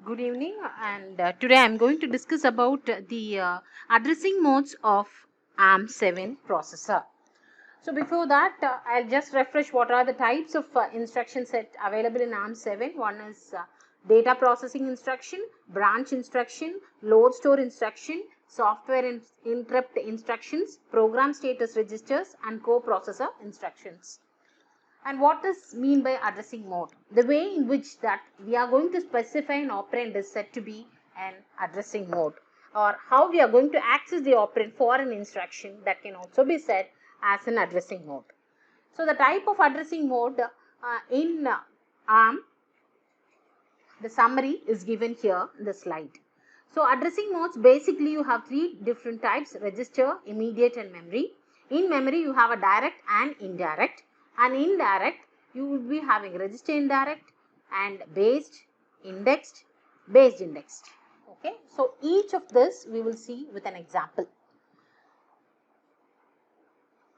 Good evening, and today I am going to discuss about the addressing modes of ARM7 processor. So before that, I'll just refresh what are the types of instruction set available in ARM7. One is data processing instruction, branch instruction, load store instruction, software interrupt instructions, program status registers, and coprocessor instructions. And what is mean by addressing mode? The way in which that we are going to specify an operand is said to be an addressing mode, or how we are going to access the operand for an instruction, that can also be said as an addressing mode. So the type of addressing mode in ARM, the summary is given here in the slide. So addressing modes, basically you have three different types: register, immediate, and memory. In memory you have a direct and indirect. And indirect, you will be having register indirect and based, indexed, based indexed. Okay, so each of this we will see with an example.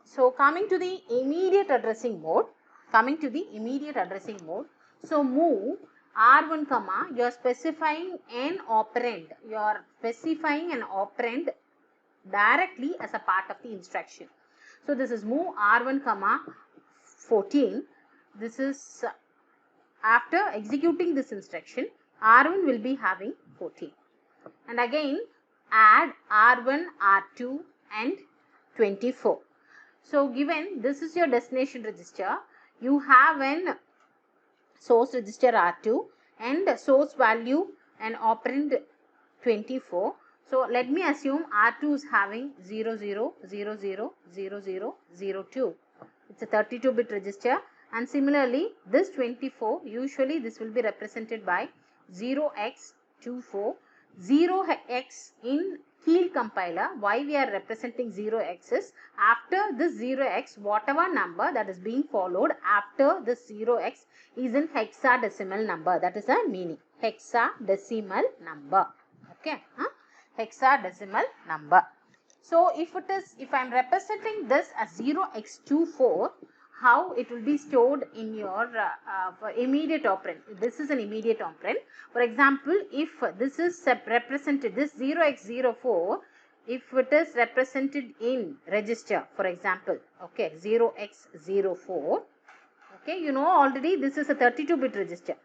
So coming to the immediate addressing mode, so move R1 comma, you are specifying an operand, directly as a part of the instruction. So this is move R1 comma 14. This is after executing this instruction, R1 will be having 14. And again add R1, R2 and 24. So given this is your destination register, you have an source register R2 and source value and operand 24. So let me assume R2 is having 00000002. It's a 32-bit register, and similarly this 24, usually this will be represented by 0x24. 0x in Keel compiler, why we are representing 0x is after this 0x, whatever number that is being followed after this 0x is in hexadecimal number. That is a meaning, hexadecimal number. Okay, hexadecimal number. So if I am representing this as 0x24, how it will be stored in your immediate operand? This is an immediate operand. For example, if this is represented, this 0x04, if it is represented in register, for example, okay, 0x04, okay, you know already this is a 32-bit register,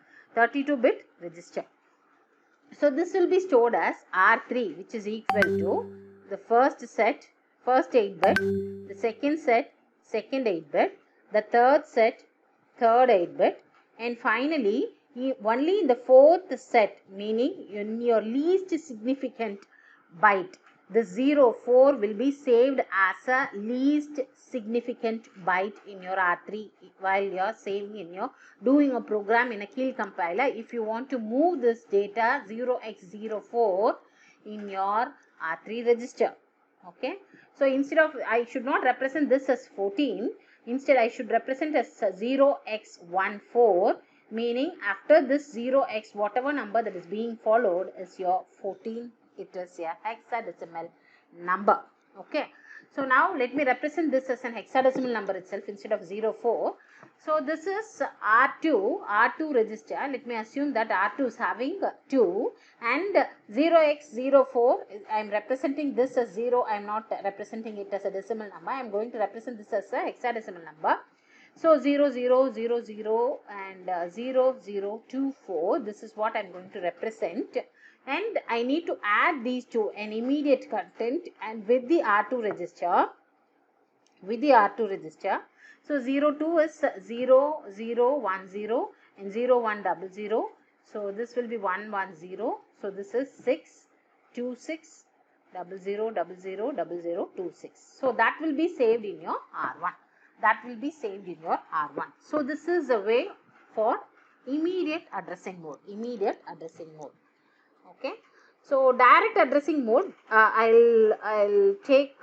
So this will be stored as R3, which is equal to the first 8-bit, the second set, second 8-bit, the third set, third 8-bit, and finally only in the fourth set, meaning in your least significant byte, the 04 will be saved as a least significant byte in your R3 while you are saving in your doing a program in a Keel compiler. If you want to move this data 0x04 in your R3 register, okay. So instead of, I should not represent this as 14, instead I should represent as 0x14, meaning after this 0x, whatever number that is being followed is your 14. It is a hexadecimal number. Okay. So now let me represent this as an hexadecimal number itself instead of 04. So this is R2 register. Let me assume that R2 is having 2 and 0x04. I am representing this as 0. I am not representing it as a decimal number. I am going to represent this as a hexadecimal number. So 0000 and 0024. This is what I am going to represent. And I need to add these two, an immediate content and with the R2 register. So 02 is 0010 and 0100. So this will be 110. So this is 626 00000026. So that will be saved in your R1. So this is a way for immediate addressing mode. Okay. So direct addressing mode, I'll take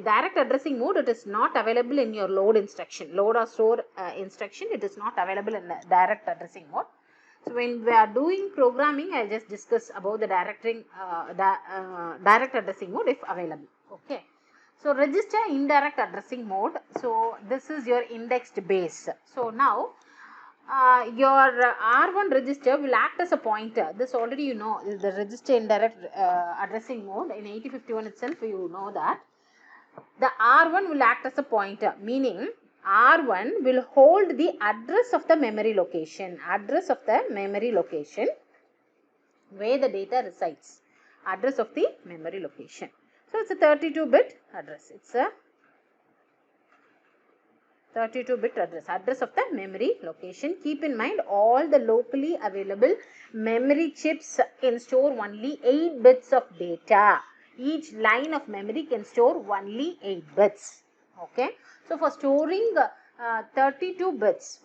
direct addressing mode. It is not available in your load or store instruction. It is not available in the direct addressing mode. So when we are doing programming, I'll just discuss about the direct addressing mode if available. Okay. So register indirect addressing mode. So this is your indexed base. So now your R1 register will act as a pointer. This already you know, is the register indirect addressing mode. In 8051 itself you know that. The R1 will act as a pointer, meaning R1 will hold the address of the memory location, where the data resides, address of the memory location. So it's a 32-bit address. It's a 32-bit address of the memory location. Keep in mind, all the locally available memory chips can store only 8 bits of data. Each line of memory can store only 8 bits. Okay. So for storing 32 bits,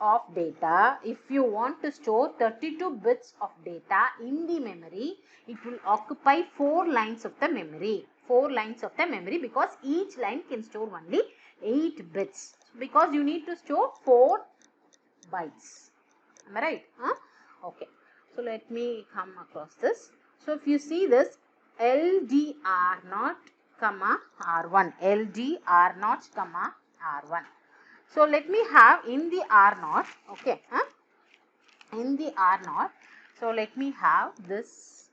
of data, if you want to store 32 bits of data in the memory, it will occupy 4 lines of the memory. 4 lines of the memory, because each line can store only 8 bits, because you need to store 4 bytes. Am I right? Okay. So let me come across this. So if you see this, LDR0, R1, LDR0, R1. So let me have in the R0, okay, in the R0. So let me have this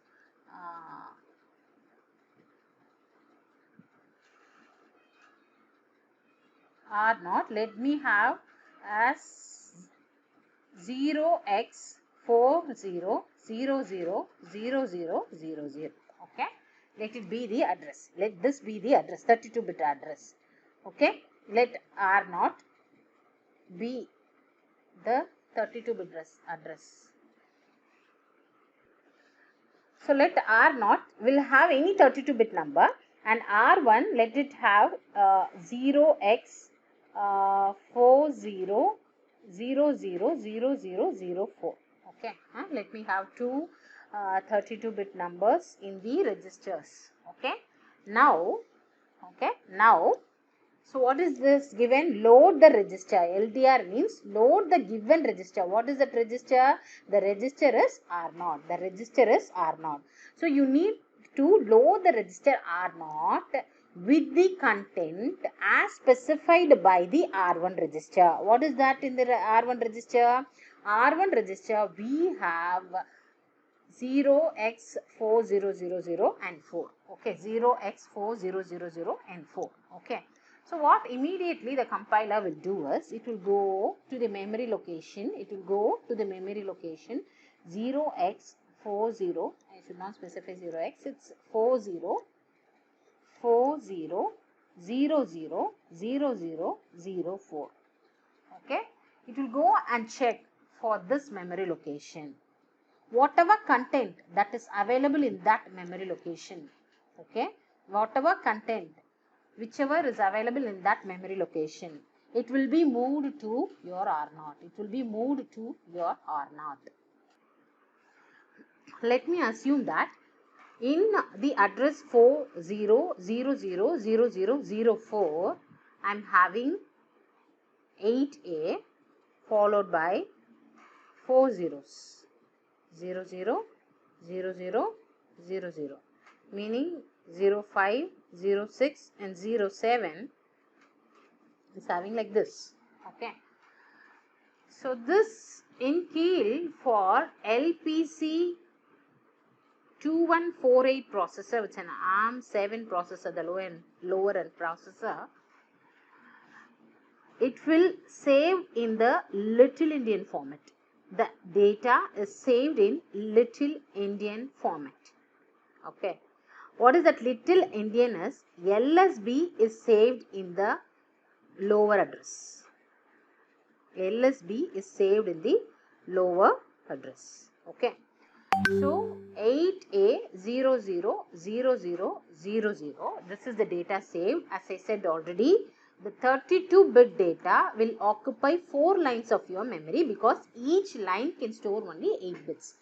R0. Let me have as 0x40000000. Okay, let it be the address. Let this be the address, 32-bit address. Okay, let R0 be the 32-bit address. So let R0 will have any 32-bit number, and R1 let it have 0x40000004. Okay, let me have two 32-bit numbers in the registers. Okay, now, so what is this given? Load the register. LDR means load the given register. What is that register? The register is R0. The register is R0. So you need to load the register R0 with the content as specified by the R1 register. What is that in the R1 register? R1 register we have 0x4000 and 4. Okay, 0x4000 and 4. Okay. So what immediately the compiler will do is, it will go to the memory location. 0x40. I should not specify 0x. It's 40000004. Okay. It will go and check for this memory location, whatever content that is available in that memory location. Okay, whatever content, whichever is available in that memory location, it will be moved to your R0. Let me assume that in the address 40000004, I am having 8A followed by 4 zeros. 000000, meaning 05, 06 and 07 is having like this. Okay. So this in Keil for LPC 2148 processor, which is an ARM7 processor, the lower end processor, it will save in the Little Indian format. The data is saved in Little Indian format. Okay. What is that Little Indian is? LSB is saved in the lower address. LSB is saved in the lower address. Okay. So 8A000000. This is the data saved. As I said already, the 32-bit data will occupy 4 lines of your memory, because each line can store only 8 bits.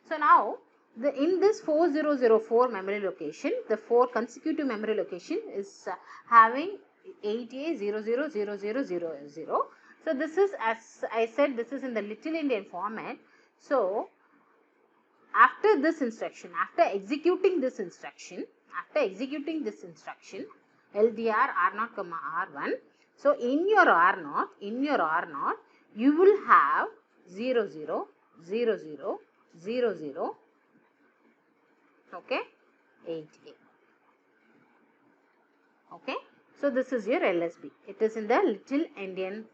So now, in this 4004 memory location, the 4 consecutive memory location is having 8A000000. So this is, as I said, this is in the Little Indian format. So after this instruction, after executing this instruction, LDR R0, R1. So in your R0, you will have 0, 0, 0, 0, 0, 0, okay, 8A. Okay, so this is your LSB. It is in the little endian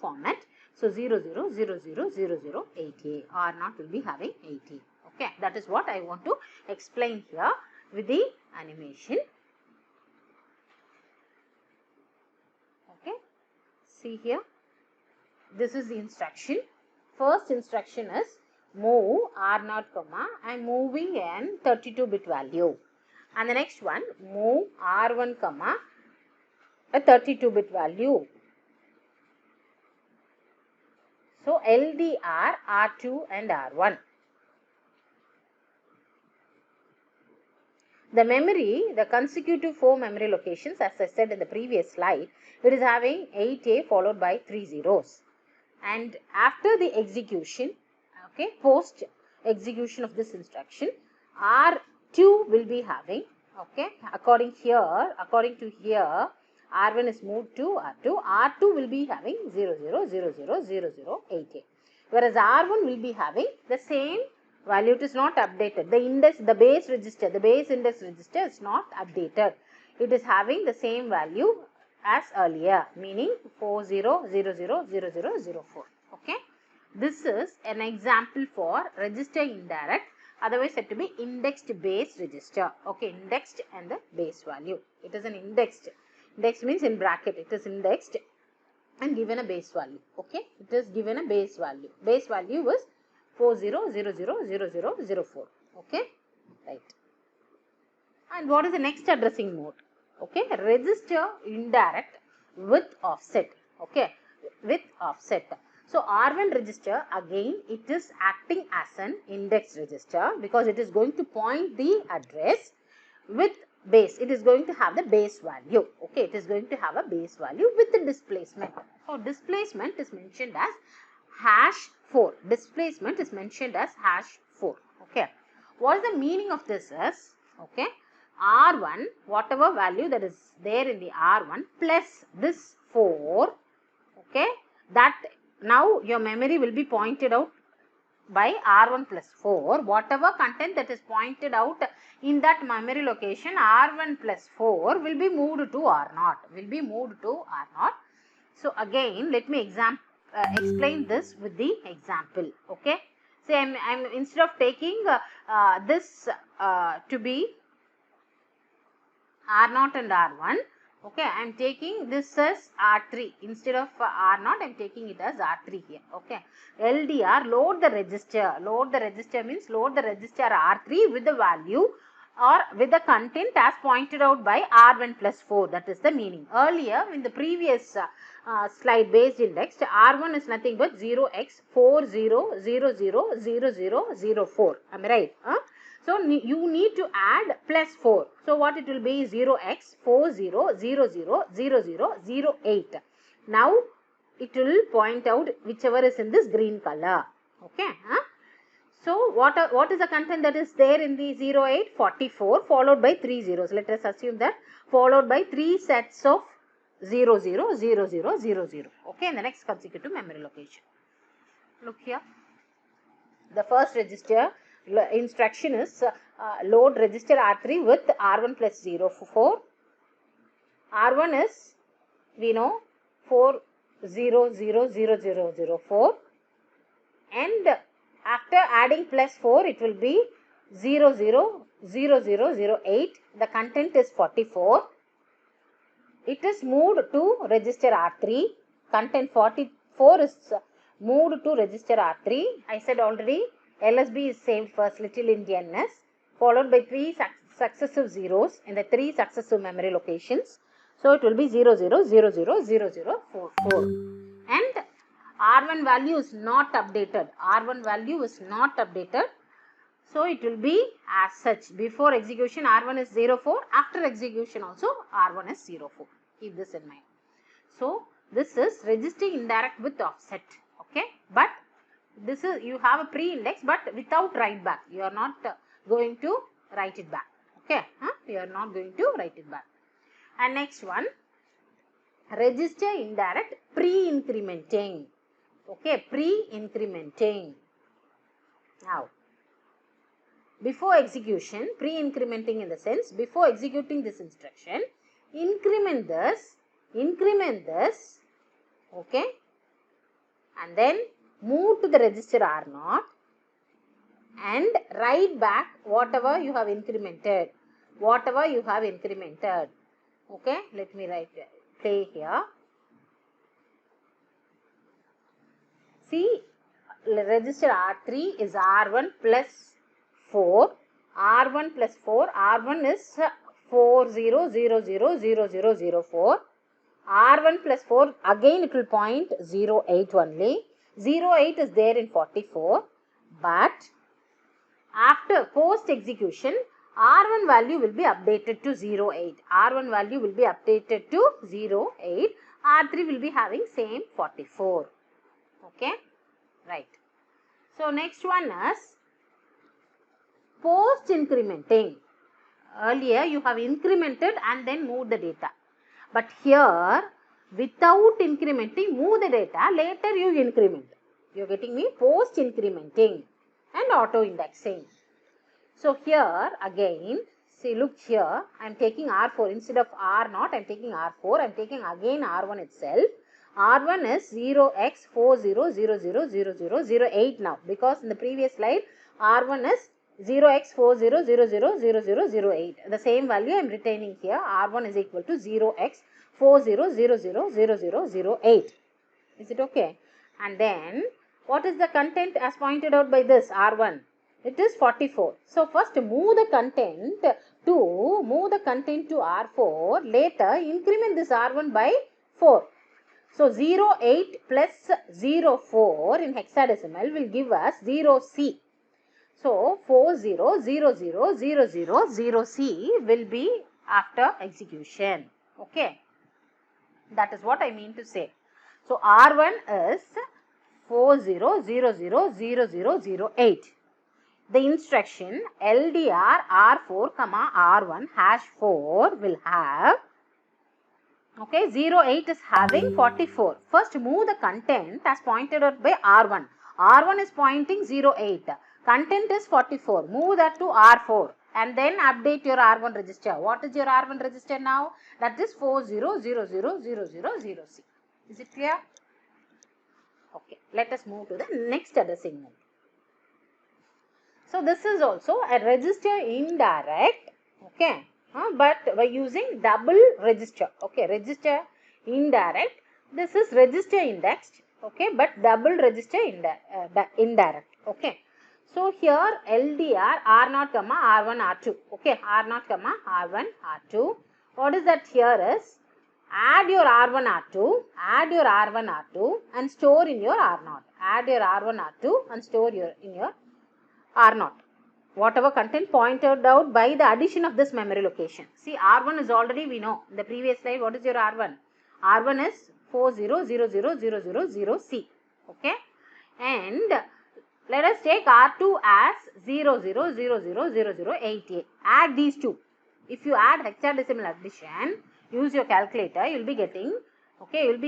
format. So 0, 0, 0, 0, 0, 0, 8A. R0 will be having 8A. Okay, that is what I want to explain here with the animation. Okay, see here. This is the instruction. First instruction is move R0, I am moving an 32-bit value. And the next one, move R1, a 32-bit value. So LDR, R2 and R1. The memory, the consecutive 4 memory locations, as I said in the previous slide, it is having 8A followed by 3 zeros. And after the execution, okay, post execution of this instruction, R2 will be having, okay, according to here, R1 is moved to R2. R2 will be having 0, 0, 0, 0, 0, 0, 8A. Whereas R1 will be having the same value. It is not updated. The index, the base index register is not updated. It is having the same value as earlier, meaning 40000004. Okay. This is an example for register indirect, otherwise said to be indexed base register. Okay, indexed and the base value. It is an indexed. Index means in bracket. It is indexed and given a base value. Okay, it is given a base value. Base value was 40000004. Okay, right. And what is the next addressing mode? Okay, register indirect with offset. Okay, with offset. So R1 register, again it is acting as an index register because it is going to point the address with base. It is going to have the base value. Okay, it is going to have a base value with the displacement. So displacement is mentioned as hash 4. Displacement is mentioned as hash 4. Okay, what is the meaning of this is, okay, R1, whatever value that is there in the R1 plus this 4, okay, that now your memory will be pointed out by R1 plus 4. Whatever content that is pointed out in that memory location, R1 plus 4 will be moved to R0. So again, let me explain this with the example. Okay. Say I'm instead of taking this to be R0 and R1, okay, I am taking this as R3. Instead of R0, I am taking it as R3 here. Okay. LDR, load the register. Load the register means load the register R3 with the value or with the content as pointed out by R1 plus 4. That is the meaning. Earlier, in the previous slide based index, R1 is nothing but 0x40000004. Am I right? So you need to add plus 4. So what it will be? 0x40000008. Now it will point out whichever is in this green color. Okay. So what is the content that is there in the 0844 followed by 3 zeros? Let us assume that followed by 3 sets of 000000. Okay, in the next consecutive memory location. Look here. The first register instruction is load register R3 with R1 plus 04. R1 is, we know, 40000004, and after adding plus 4 it will be 000008. The content is 44. It is moved to register R3. Content 44 is moved to register R3. I said already, LSB is saved first, little endianness, followed by 3 successive zeros in the 3 successive memory locations. So it will be 00000044. And R1 value is not updated. R1 value is not updated. So it will be as such. Before execution R1 is 04. After execution also R1 is 04. Keep this in mind. So this is registering indirect with offset. Okay. But this is, you have a pre-index but without write back. You are not going to write it back. Okay. You are not going to write it back. And next one. Register indirect pre-incrementing. Okay, pre-incrementing. Now, before execution, pre-incrementing in the sense, before executing this instruction, increment this, okay, and then move to the register R0 and write back whatever you have incremented, okay. Let me play here. See, register R3 is R1 plus 4, R1 plus 4, R1 is 40000004, R1 plus 4, again it will point 08 only, 08 is there in 44, but after post execution, R1 value will be updated to 08, R1 value will be updated to 08, R3 will be having same 44, okay, right. So, next one is post incrementing. Earlier you have incremented and then moved the data, but here without incrementing, move the data, later you increment. You are getting me? Post incrementing and auto indexing. So, here again, see, look here, I am taking R4 instead of R0, I am taking R4, I am taking again R1 itself. R1 is 0x40000008 now, because in the previous slide R1 is 0x40000008. The same value I am retaining here. R1 is equal to 0x40000008. Is it okay? And then what is the content as pointed out by this R1? It is 44. So, first move the content to R4, later increment this R1 by 4. So, 08 plus 04 in hexadecimal will give us 0C. So, 40000000C will be after execution. Okay. That is what I mean to say. So, R1 is 40000008. The instruction LDR R4, R1 #4 will have, okay, 08 is having 44. First move the content as pointed out by R1. R1 is pointing 08. Content is 44. Move that to R4 and then update your R1 register. What is your R1 register now? That is 40000000C. Is it clear? Okay, let us move to the next addressing mode. So, this is also a register indirect, okay, but by using double register, okay, register indirect, this is register indexed, okay, but double register indirect, okay. So, here LDR R0, R1, R2, okay, R0, R1, R2, what is that here is, add your R1, R2, and store in your R0, add your R1, R2 and store in your R0. Whatever content pointed out by the addition of this memory location. See, R1 is already, we know, in the previous slide, what is your R1? R1 is 40000000C, okay. And let us take R2 as 00000008A. Add these two. If you add hexadecimal addition, use your calculator, you will be getting, okay, it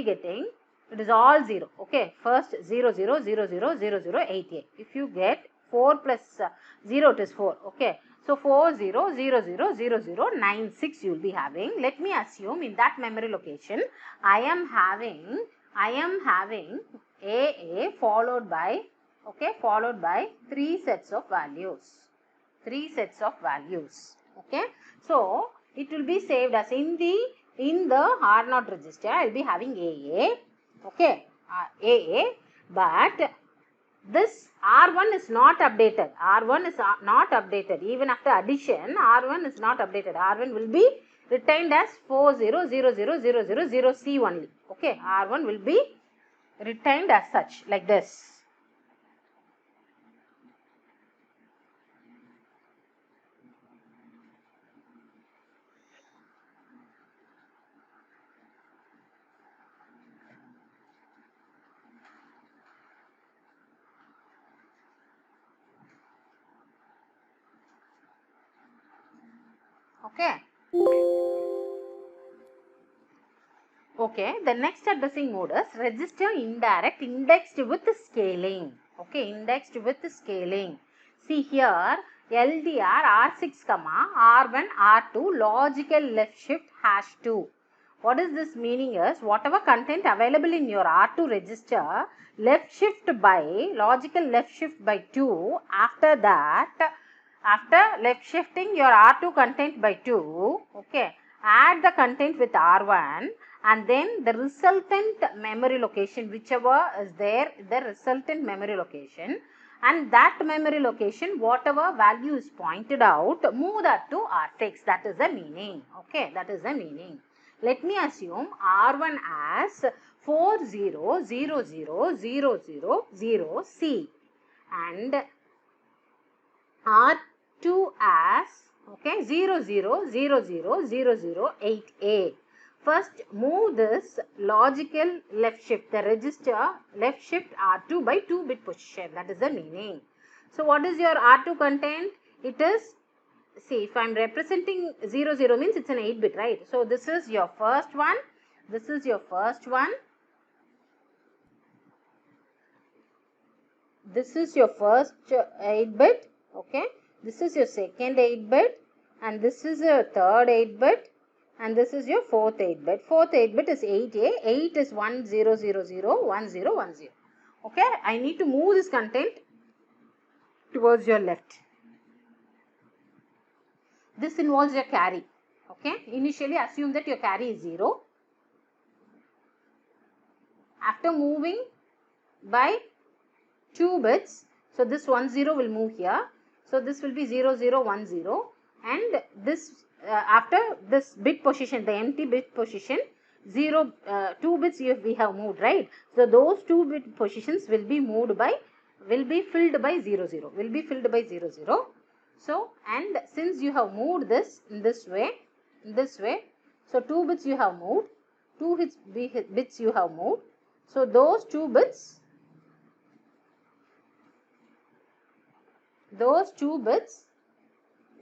is all 0, okay. First 00000008A. If you get 4 plus 0, it is 4, okay. So, 40000096 you will be having. Let me assume in that memory location, I am having AA followed by, okay, 3 sets of values, okay. So, it will be saved as in the R0 register, I will be having AA, okay, AA, but this R1 is not updated. R1 is not updated. Even after addition, R1 is not updated. R1 will be retained as 40000000C only. Okay, R1 will be retained as such, like this. Okay. Okay, the next addressing mode is register indirect indexed with scaling. Okay, indexed with scaling. See here, LDR R6, R1, R2, logical left shift #2. What is this meaning is, whatever content available in your R2 register, left shift by, logical left shift by 2. After that, after left shifting your R2 content by 2, okay, add the content with R1 and then the resultant memory location, whichever is there, the resultant memory location, and that memory location, whatever value is pointed out, move that to R6. That is the meaning. Okay, that is the meaning. Let me assume R1 as 400000C and R2 as, okay, 0000008A. First move this logical left shift, the register left shift R2 by 2-bit position. That is the meaning. So what is your R2 content? It is, see, if I am representing 00 means it's an 8-bit, right? So this is your first one. This is your first one. This is your first 8-bit. Okay. This is your second 8-bit. And this is your third 8-bit. And this is your fourth 8-bit. Fourth 8-bit is 8A. 8 is 10001010. Okay. I need to move this content towards your left. This involves your carry. Okay. Initially assume that your carry is 0. After moving by 2 bits, so this 10 will move here. So this will be 0010, and this after this bit position, the empty bit position, 2 bits we have moved, right? So those 2 bit positions will be moved by, will be filled by 00, will be filled by 00. So, and since you have moved this in this way, so 2 bits you have moved, 2 bits you have moved. So those 2 bits,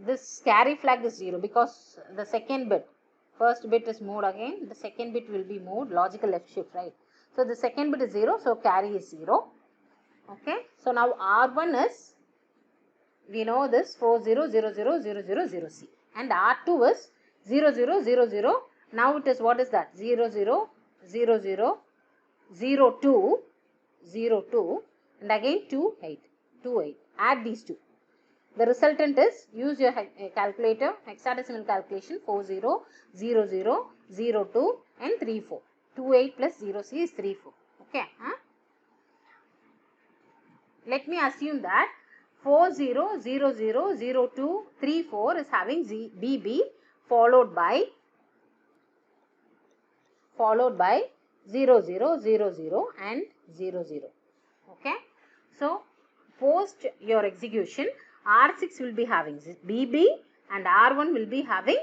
this carry flag is 0 because the second bit, first bit is moved again, the second bit will be moved, logical left shift, right? So the second bit is 0, so carry is 0. Okay, so now R1 is, we know this 400000C, and R2 is 0000. Now it is, what is that? 000002, and again 28. Add these two. The resultant is, use your calculator, hexadecimal calculation, 400002 and 34. 28 plus 0C is 34. Okay. Let me assume that 40000234 is having BB followed by 0000 and 00. Okay. So post your execution, R6 will be having BB and R1 will be having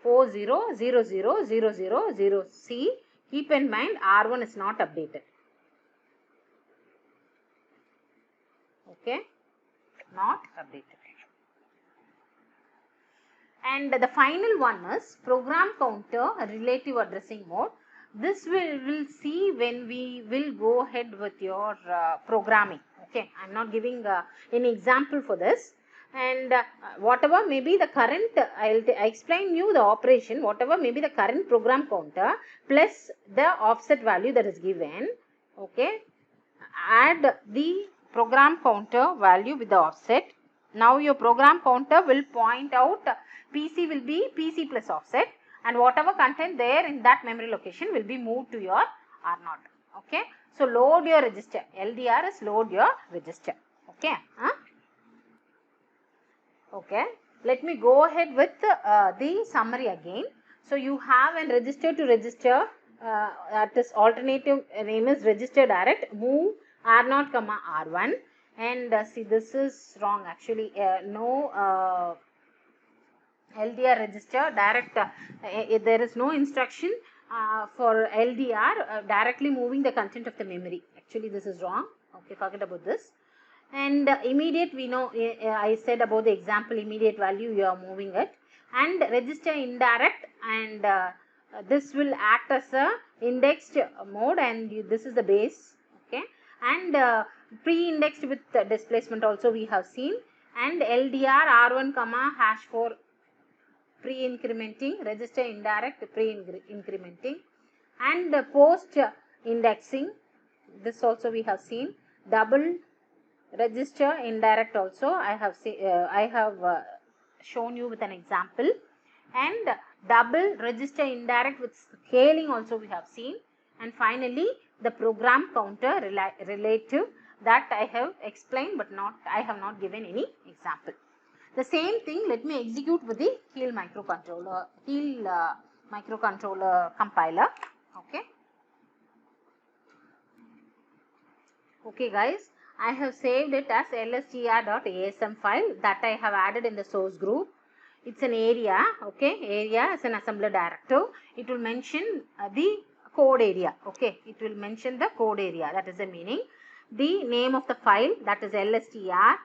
400000C. Keep in mind R1 is not updated. Okay, not updated. And the final one is program counter relative addressing mode. This will see when we will go ahead with your programming. Okay, I am not giving any example for this. And whatever may be the current, I explain you the operation, whatever may be the current program counter plus the offset value that is given. Okay, add the program counter value with the offset. Now your program counter will point out, PC will be PC plus offset, and whatever content there in that memory location will be moved to your R0. Okay, so load your register. LDR is load your register. Okay. Okay, let me go ahead with the summary again. So you have an register to register, that is alternative name is register direct, move R0, R1, and see, this is wrong actually, no LDR register direct, there is no instruction for LDR directly moving the content of the memory. Actually this is wrong. Okay, forget about this. And immediate, we know, I said about the example, immediate value you are moving it, and register indirect, and this will act as a indexed mode, and this is the base. Okay, and pre-indexed with displacement also we have seen, and LDR R1 comma hash for pre-incrementing, register indirect pre-incrementing, and post indexing, this also we have seen. Double register indirect also I have shown you with an example, and double register indirect with scaling also we have seen. And finally the program counter relative, that I have explained, but I have not given any example. The same thing let me execute with the Heal microcontroller compiler. Okay guys, I have saved it as lstr.asm file that I have added in the source group. It's an area, okay, area as an assembler directive. It will mention the code area, okay, it will mention the code area, that is the meaning. The name of the file, that is lstr,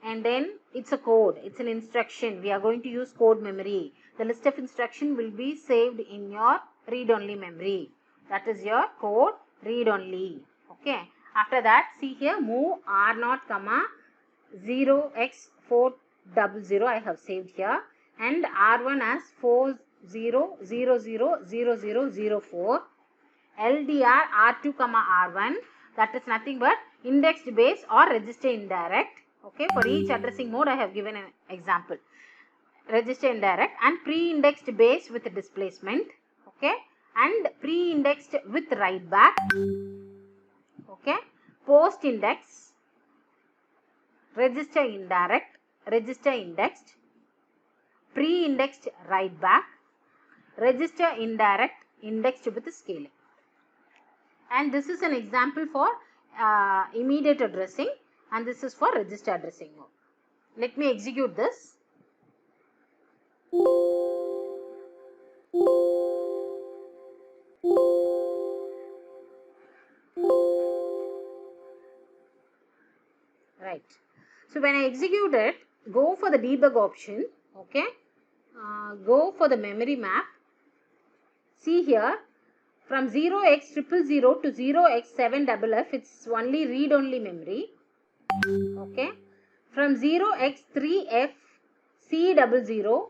and then it's a code, it's an instruction. We are going to use code memory. The list of instruction will be saved in your read-only memory. That is your code read-only, okay. After that, see here, move R0 comma 0x400 I have saved here, and R1 as 40000004, LDR R2 comma R1, that is nothing but indexed base or register indirect. Okay, for each addressing mode I have given an example. Register indirect and pre-indexed base with displacement, okay, and pre-indexed with write back. Okay, post index, register indirect, register indexed, pre-indexed write back, register indirect, indexed with scaling. And this is an example for immediate addressing, and this is for register addressing mode. Let me execute this. Right. So when I execute it, go for the debug option. Okay. Go for the memory map. See here, from 0x000 to 0x7FF, it's only read-only memory. Okay. From 0x3FC00,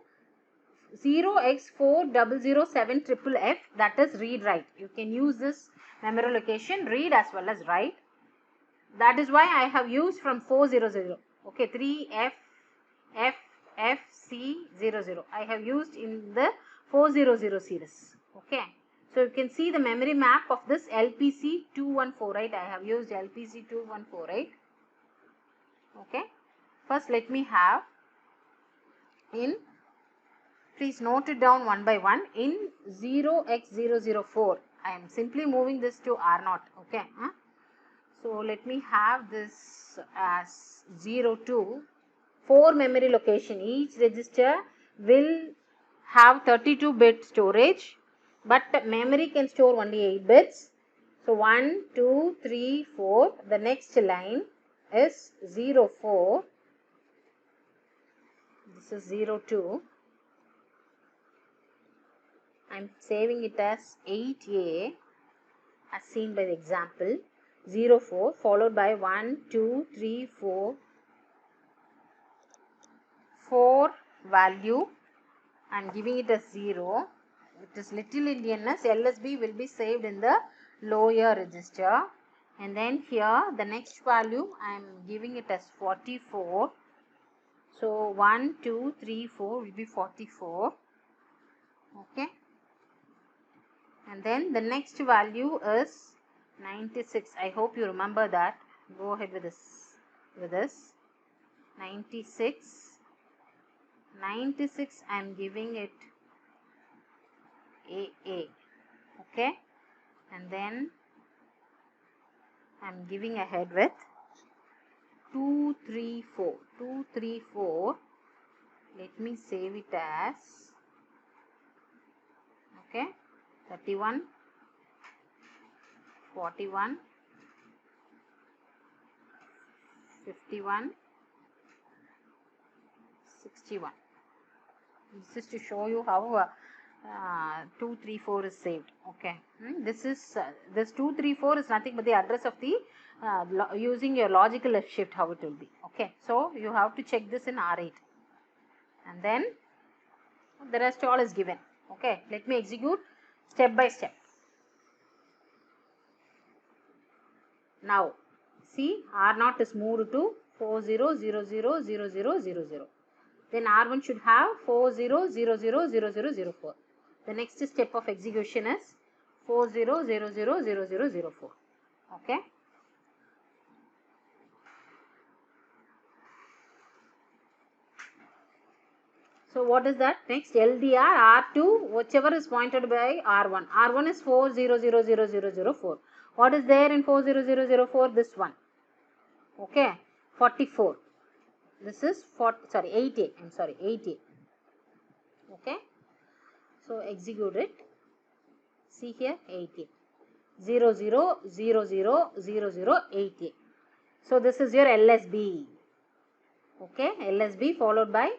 0x4007FFF, that is read-write. You can use this memory location, read as well as write. That is why I have used from 400. Okay, 3FFFC00. I have used in the 400 series. Okay. So you can see the memory map of this LPC2148. I have used LPC2148. Okay. First let me have in, please note it down one by one, in 0x004. I am simply moving this to R0. Okay. So let me have this as 02. 4 memory location. Each register will have 32-bit storage, but memory can store only 8 bits. So 1, 2, 3, 4. The next line is 04. This is 02. I am saving it as 8A as seen by the example. 04 followed by 1, 2, 3, 4. 4 value. I am giving it as 0. It is little endianness. LSB will be saved in the lower register. And then here the next value I am giving it as 44. So 1, 2, 3, 4 will be 44. Okay. And then the next value is 96. I hope you remember that. Go ahead with this. 96. 96 I am giving it AA. Okay. And then I am giving ahead with 234. 234. Let me save it as, okay, 31, 41, 51, 61. This is to show you how 234 is saved. Okay, this is this 234 is nothing but the address of the using your logical left shift, how it will be. Okay, so you have to check this in R8, and then the rest all is given. Okay, let me execute step by step. Now see, R0 is moved to 40000000. Then R1 should have 40000004. The next step of execution is 40000004. Okay. So what is that? Next LDR R2, whichever is pointed by R1. R1 is 40000004. What is there in 40004? This one. Okay. 44. This is 8A. I'm sorry, 8A. Okay. So execute it. See here, 8A. 00000008A. So this is your LSB. Okay, LSB followed by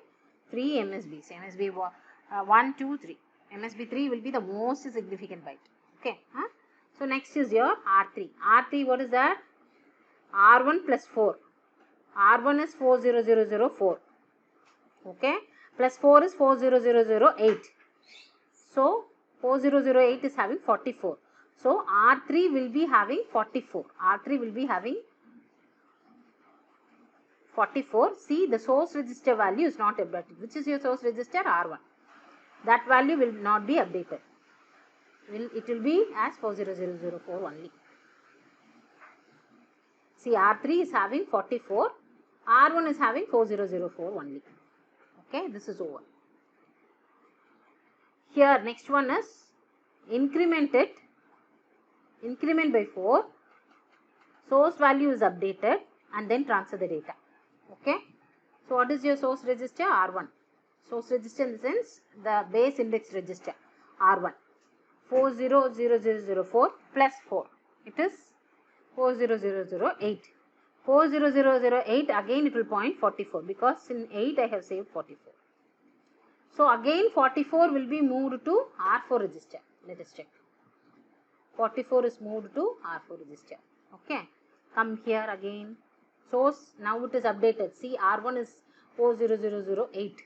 3 MSBs. MSB 1, 2, 3. MSB 3 will be the most significant byte. Okay. So next is your R3. R3, what is that? R1 plus 4. R1 is 40004. Okay. Plus 4 is 40008. So 4008 is having 44. So R3 will be having 44. R3 will be having 44. See, the source register value is not updated. Which is your source register? R1. That value will not be updated. It will be as 40004 only. See, R3 is having 44. R1 is having 4004 only. Okay, this is over. Here, next one is increment it. Increment by 4. Source value is updated and then transfer the data. Okay. So what is your source register? R1. Source register in the sense the base index register R1. 400004 plus 4. It is 40008. 40008 again it will point 44 because in 8 I have saved 44. So again 44 will be moved to R4 register. Let us check. 44 is moved to R4 register. Okay. Come here again. Source, now it is updated. See, R1 is 40008.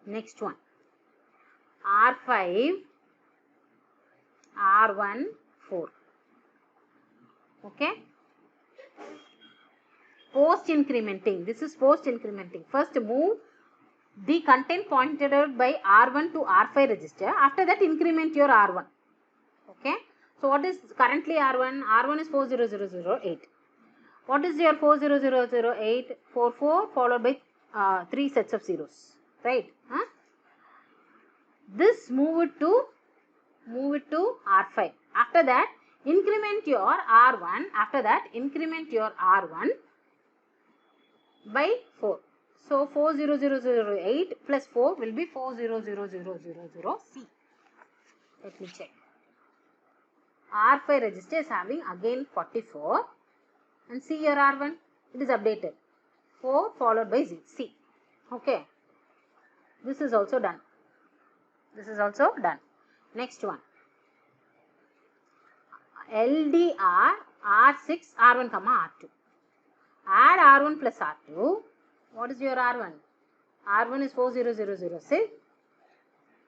Next one. R5, R1, 4. Okay. Post incrementing. This is post incrementing. First move the content pointed out by R1 to R5 register. After that increment your R1. Okay. So what is currently R1? R1 is 40008. What is your 40008? 44 followed by 3 sets of zeros. Right. This move it to R5. After that increment your R1. After that increment your R1 by 4. So 40008 plus 4 will be 400000C. Let me check. R5 register is having again 44. And see your R1. It is updated. 4 followed by C. Okay. This is also done. This is also done. Next one. LDR R6 R1 comma R2. Add R1 plus R2. What is your R1? R1 is 40006.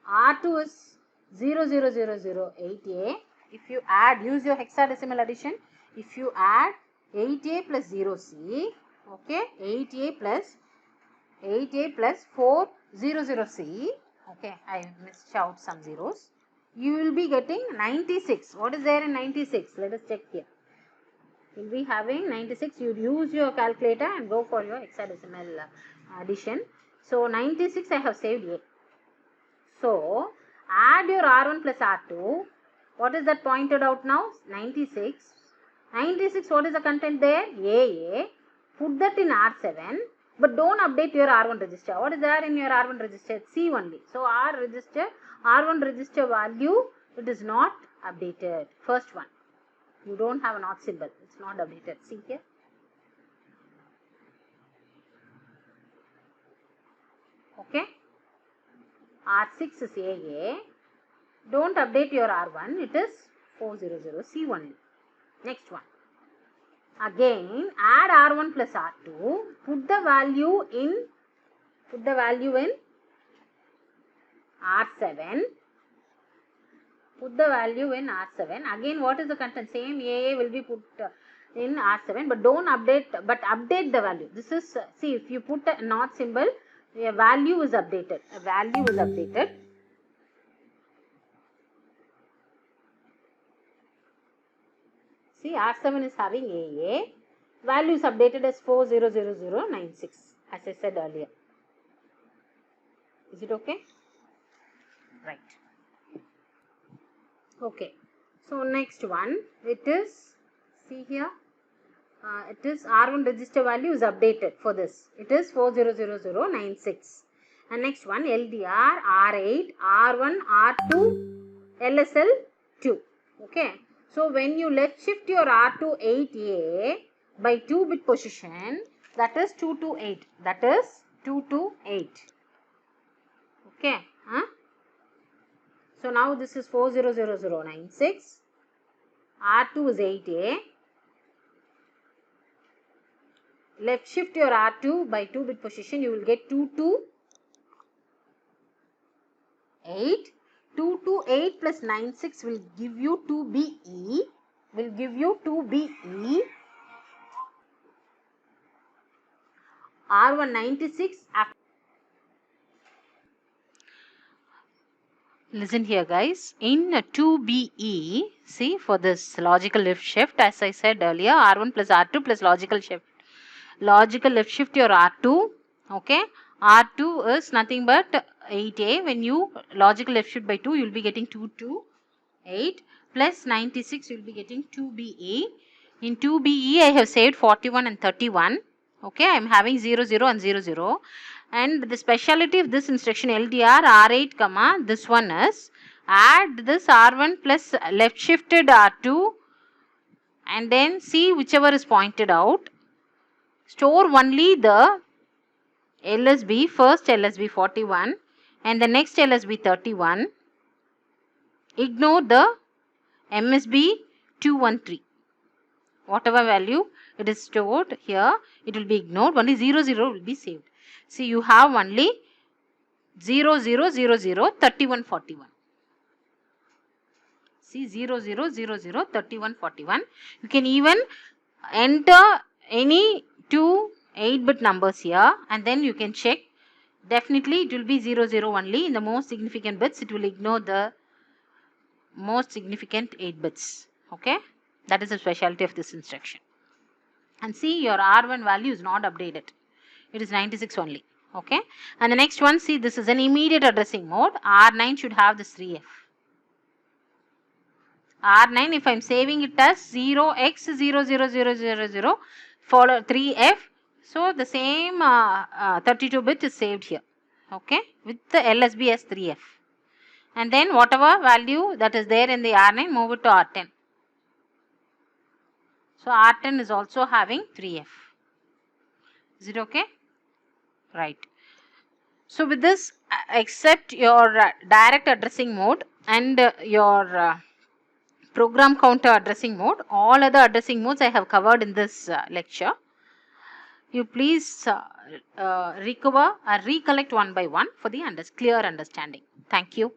R2 is 00008A. If you add, use your hexadecimal addition. If you add 8A plus 0C, okay, 8A plus 400C, okay, I missed out some zeros. You will be getting 96. What is there in 96? Let us check here. You will be having 96. You use your calculator and go for your hexadecimal addition. So 96 I have saved here. So add your R1 plus R2. What is that pointed out now? 96. 96, what is the content there? AA. Put that in R7. But don't update your R1 register. What is there in your R1 register? C only. So R1 register value, it is not updated. First one. You don't have a not symbol. It's not updated. See here. Okay. R6 is AA. Don't update your R1. It is 400C only. Next one. Again, add R1 plus R2. Put the value in R7. Put the value in R7. Again, what is the content? Same AA will be put in R7, but don't update, but update the value. This is, see, if you put a not symbol, a value is updated. A value is updated. See, R7 is having AA. Value is updated as 400096, as I said earlier. Is it okay? Right. Okay. So, next one, it is, see here, it is R1 register value is updated for this. It is 400096. And next one, LDR, R8, R1, R2, LSL 2. Okay. So, when you left shift your R2 8A by 2-bit position, that is 2 to 8. That is 2 to 8. Okay. So, now this is 400096. R2 is 8A. Left shift your R2 by 2-bit position, you will get 2 to 8. 2 to 8 plus 96 will give you 2BE. Will give you 2BE. R1 96. Listen here, guys. In 2BE, see, for this logical left shift, as I said earlier, R1 plus R2 plus logical shift. Logical left shift your R2. Okay. R2 is nothing but 8A. When you logical left shift by 2, you will be getting 2 to 8 plus 96, you will be getting 2BE. In 2BE, I have saved 41 and 31. Okay, I am having 0, 0 and 0, 0. And the speciality of this instruction LDR R8, comma, this one is add this R1 plus left shifted R2 and then see whichever is pointed out. Store only the LSB, first LSB 41 and the next LSB 31. Ignore the MSB 213. Whatever value it is stored here, it will be ignored. Only 0, 0 will be saved. See, you have only 0, 0, 0, 0, 31, 41. See, 0, 0, 0, 0, 31, 41. You can even enter any two 8-bit numbers here and then you can check. Definitely it will be 0, 0 only. In the most significant bits, it will ignore the most significant 8 bits. Okay. That is the specialty of this instruction. And see, your R1 value is not updated. It is 96 only. Okay. And the next one, see, this is an immediate addressing mode. R9 should have this 3F. R9, if I am saving it as 0x00000 follow 3F. So, the same 32-bit is saved here. Okay. With the LSB as 3F. And then whatever value that is there in the R9, move it to R10. So, R10 is also having 3F. Is it okay? Right. So, with this, except your direct addressing mode and your program counter addressing mode, all other addressing modes I have covered in this lecture. You please recover or recollect one by one for the clear understanding. Thank you.